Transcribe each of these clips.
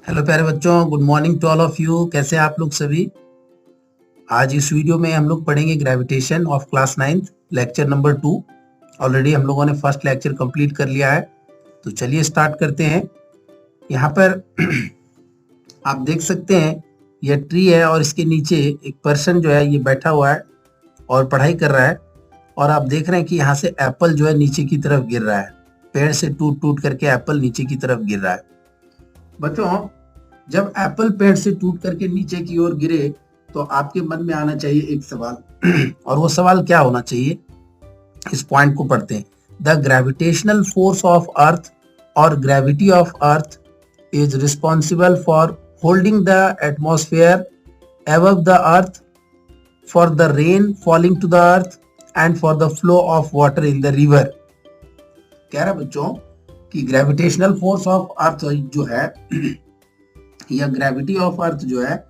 Hello प्यारे बच्चों, good morning to all of you. कैसे हैं आप लोग सभी। आज इस वीडियो में हम लोग पढ़ेंगे gravitation of class 9th lecture number 2। Already हम लोगों ने फर्स्ट लेक्चर कंप्लीट कर लिया है, तो चलिए स्टार्ट करते हैं। यहाँ पर आप देख सकते हैं ये ट्री है और इसके नीचे एक पर्सन जो है ये बैठा हुआ है और पढ़ाई कर रहा है। और आप देख रहे हैं कि यहाँ से एप्पल जो है नीचे की तरफ गिर रहा है। पेड़ से टूट टूट करके एप्पल नीचे की तरफ गिर रहा है। बच्चों, जब एप्पल पेड़ से टूट करके नीचे की ओर गिरे तो आपके मन में आना चाहिए एक सवाल और वो सवाल क्या होना चाहिए, इस पॉइंट को पढ़ते हैं। The gravitational force of earth और gravity of earth is responsible for holding the atmosphere above the earth, for the rain falling to the earth and for the flow of water in the river। कह रहा बच्चों कि gravitational force of अर्थ जो है या gravity of अर्थ जो है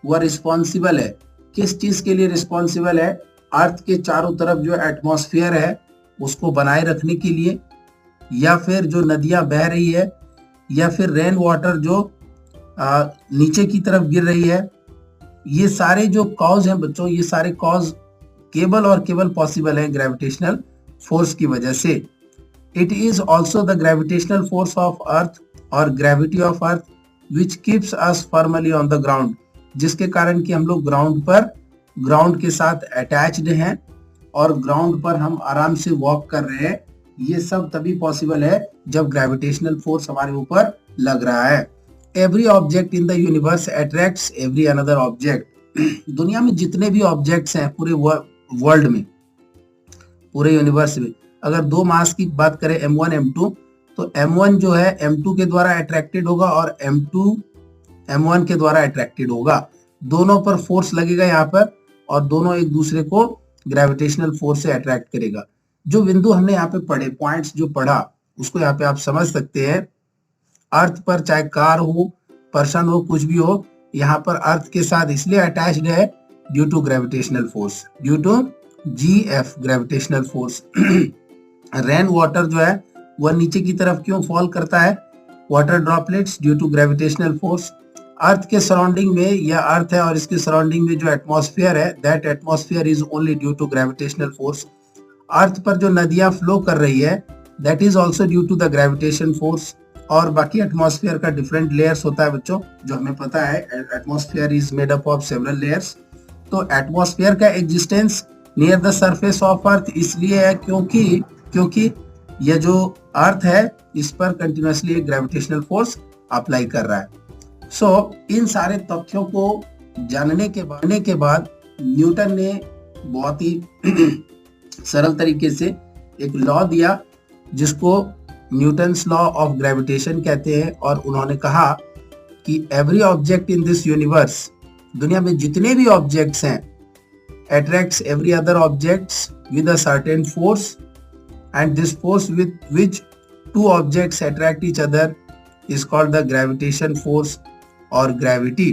वह रिस्पॉन्सिबल है। किस चीज के लिए रिस्पॉन्सिबल है? अर्थ के चारों तरफ जो एटमॉस्फेयर है उसको बनाए रखने के लिए, या फिर जो नदियां बह रही है, या फिर रेन वाटर जो नीचे की तरफ गिर रही है। ये सारे जो कॉज हैं बच्चों, ये सारे कॉज केवल और केवल पॉसिबल है ग्रेविटेशनल फोर्स की वजह से। It is also the gravitational force of earth और gravity of earth which keeps us firmly on the ground, जिसके कारण कि हम लोग ग्राउंड के साथ अटैच्ड हैं और ग्राउंड पर हम आराम से वॉक कर रहे हैं। ये सब तभी पॉसिबल है जब ग्रेविटेशनल फोर्स हमारे ऊपर लग रहा है। Every object in the universe attracts every another object. दुनिया में जितने भी ऑब्जेक्ट्स हैं पूरे वर्ल्ड में, पूरे यूनिवर्स में, अगर दो मास की बात करें M1 M2, तो M1 जो है M2 के द्वारा अट्रैक्टेड होगा और M2 M1 के द्वारा अट्रैक्टेड होगा। दोनों पर फोर्स लगेगा यहाँ पर और दोनों एक दूसरे को ग्रेविटेशनल फोर्स से अट्रैक्ट करेगा। जो बिंदु हमने यहाँ पे पढ़े, पॉइंट्स जो पढ़ा, उसको यहाँ पे आप समझ सकते हैं। अर्थ पर चाहे कार हो, पर्सन हो, कुछ भी हो, यहाँ पर अर्थ के साथ इसलिए अटैच्ड है due to gravitational force, due to GF gravitational force. Rain water जो है वह नीचे की तरफ क्यों फॉल करता है? Water droplets due to gravitational force. Earth के सराउंडिंग में, या अर्थ है और इसके सराउंडिंग में जो एटमॉस्फेयर है, that atmosphere is only due to gravitational force. Earth पर जो नदियां फ्लो कर रही है that is also due to the gravitation force. और बाकी एटमॉस्फेयर का डिफरेंट लेयर्स होता है बच्चों, जो हमें पता है। Atmosphere is made up of several layers. तो एटमॉस्फेयर का existence near the surface of earth इसलिए है क्योंकि यह जो अर्थ है इस पर कंटिन्यूअसली एक ग्रेविटेशनल फोर्स अप्लाई कर रहा है। सो इन सारे तथ्यों को जानने के बाद न्यूटन ने बहुत ही सरल तरीके से एक लॉ दिया जिसको न्यूटन्स लॉ ऑफ ग्रेविटेशन कहते हैं। और उन्होंने कहा कि every object in this universe, दुनिया में जितने भी ऑब्जेक्ट्स हैं, attracts every other objects with a certain force, and this force with which two objects attract each other is called the gravitation force or gravity।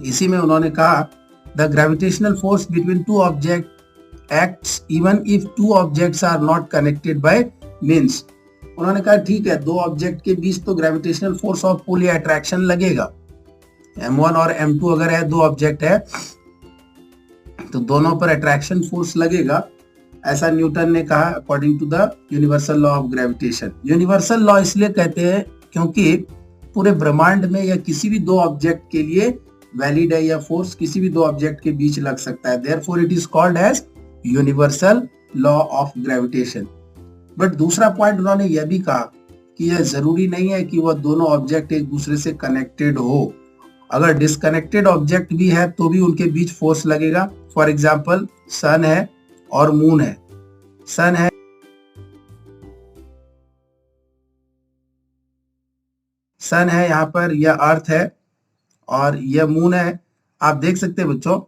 इसी में उन्होंने कहा the gravitational force between two objects acts even if two objects are not connected by means। उन्होंने कहा ठीक है, दो object के बीच तो ग्रेविटेशनल फोर्स ऑफ पुल या अट्रैक्शन लगेगा। M1 और M2 अगर है, दो ऑब्जेक्ट है, तो दोनों पर अट्रैक्शन फोर्स लगेगा, ऐसा न्यूटन ने कहा according to the universal law of gravitation. Universal law इसलिए कहते हैं क्योंकि पूरे ब्रह्मांड में या किसी भी दो ऑब्जेक्ट के लिए वैलिड है, या फोर्स किसी भी दो ऑब्जेक्ट के बीच लग सकता है। Therefore it is called as universal law of gravitation. But दूसरा पॉइंट उन्होंने यह भी कहा कि यह जरूरी नहीं है कि वह दोनों ऑब्जेक्ट एक दूसरे से कनेक्टेड हो। अगर डिस्कनेक्टेड ऑब्जेक्ट भी है तो भी उनके बीच फोर्स लगेगा। फॉर एग्जाम्पल सन है और मून है। सन है यहाँ पर, यह अर्थ है और यह मून है। आप देख सकते हैं बच्चों,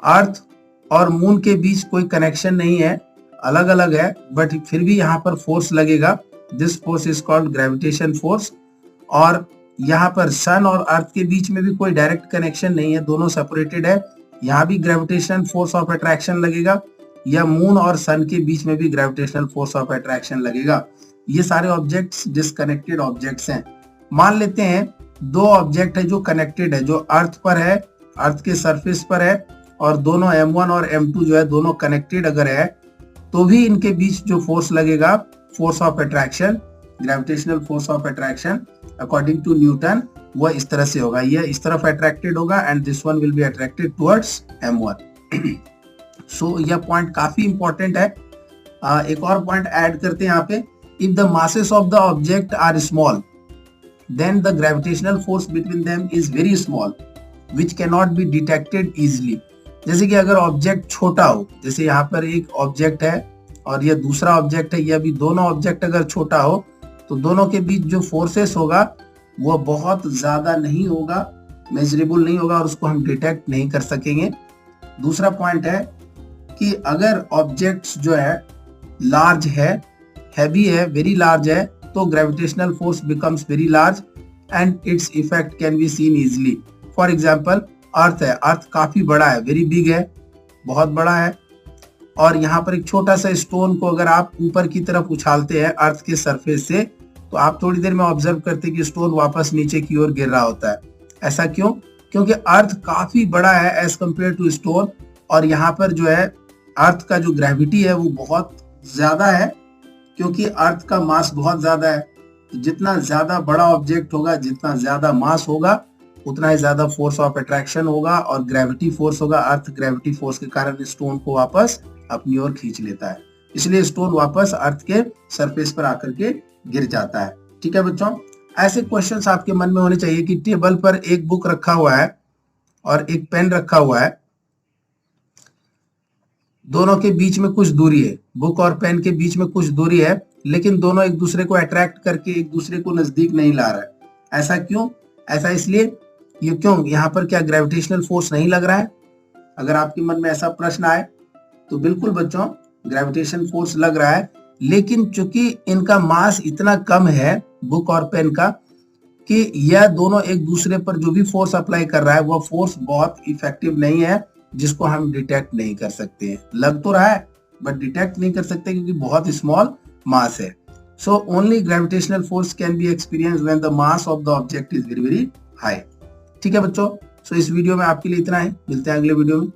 अर्थ और मून के बीच कोई कनेक्शन नहीं है, अलग अलग है, बट फिर भी यहाँ पर फोर्स लगेगा। This force is called gravitation force. और यहाँ पर सन और अर्थ के बीच में भी कोई डायरेक्ट कनेक्शन नहीं है, दोनों सेपरेटेड है, यहाँ भी ग्रेविटेशनल फोर्स ऑफ अट्रैक्शन लगेगा। या मून और सन के बीच में भी ग्रेविटेशनल फोर्स ऑफ अट्रैक्शन लगेगा। ये सारे ऑब्जेक्ट्स डिस्कनेक्टेड ऑब्जेक्ट्स हैं। मान लेते हैं दो ऑब्जेक्ट है जो कनेक्टेड है, जो अर्थ पर है, अर्थ के सरफेस पर है, और दोनों M1 और M2 जो है दोनों कनेक्टेड अगर है, तो भी इनके बीच जो फोर्स लगेगा, force of attraction, gravitational force of attraction according to Newton, वो इस तरह से होगा, ये इस तरफ अट्रैक्टेड होगा and this one will be attracted towards M1। सो यह पॉइंट काफी इंपॉर्टेंट है। एक और पॉइंट ऐड करते हैं यहाँ पे, if the masses of the object are small then the gravitational force between them is very small which can not be detected easily. जैसे कि अगर ऑब्जेक्ट छोटा हो, जैसे यहाँ पर एक ऑब्जेक्ट है और ये दूसरा ऑब्जेक्ट है, ये अभी दोनों ऑब्जेक्ट अगर छोटा हो तो दोनों के बीच जो फोर्सेस होगा वो बहुत ज्यादा नहीं होगा, मेजरेबल नहीं होगा और उसको हम डिटेक्ट नहीं कर सकेंगे। दूसरा पॉइंट है कि अगर ऑब्जेक्ट्स जो है लार्ज है, हैवी है, वेरी लार्ज है, तो gravitational force becomes very large and its effect can be seen easily. For example earth है, अर्थ काफी बड़ा है, वेरी बिग है, बहुत बड़ा है, और यहाँ पर एक छोटा सा स्टोन को अगर आप ऊपर की तरफ उछालते हैं अर्थ के सरफेस से, तो आप थोड़ी देर में ऑब्जर्व करते हैं कि स्टोन वापस नीचे की ओर गिर रहा होता है। ऐसा क्यों? क्योंकि अर्थ काफी बड़ा है एज कंपेयर टू स्टोन, और यहाँ पर जो है अर्थ का जो ग्रेविटी है वो बहुत ज्यादा है, क्योंकि अर्थ का मास बहुत ज्यादा है। तो जितना ज्यादा बड़ा ऑब्जेक्ट होगा, जितना ज्यादा मास होगा, उतना ही ज्यादा फोर्स ऑफ अट्रैक्शन होगा और ग्रेविटी फोर्स होगा। अर्थ ग्रेविटी फोर्स के कारण स्टोन को वापस अपनी ओर खींच लेता है, इसलिए स्टोन वापस अर्थ के सरफेस पर आकर के गिर जाता है। ठीक है बच्चों, ऐसे क्वेश्चंस आपके मन में होने चाहिए कि टेबल पर एक बुक रखा हुआ है और एक पेन रखा हुआ है, दोनों के बीच में कुछ दूरी है, बुक और पेन के बीच में कुछ दूरी है, लेकिन दोनों एक दूसरे को अट्रैक्ट करके एक दूसरे को नजदीक नहीं ला रहा है। ऐसा क्यों? ऐसा इसलिए, ये क्यों, यहाँ पर क्या ग्रेविटेशनल फोर्स नहीं लग रहा है? अगर आपके मन में ऐसा प्रश्न आए तो बिल्कुल बच्चों ग्रेविटेशन फोर्स लग रहा है, लेकिन चूंकि इनका मास इतना कम है बुक और पेन का, कि यह दोनों एक दूसरे पर जो भी फोर्स अप्लाई कर रहा है वह फोर्स बहुत इफेक्टिव नहीं है, जिसको हम डिटेक्ट नहीं कर सकते हैं। लग तो रहा है बट डिटेक्ट नहीं कर सकते क्योंकि बहुत स्मॉल मास है। So only gravitational force can be experienced when the mass of the object is very very high. ठीक है बच्चों, सो इस वीडियो में आपके लिए इतना है, मिलते हैं अगले वीडियो में।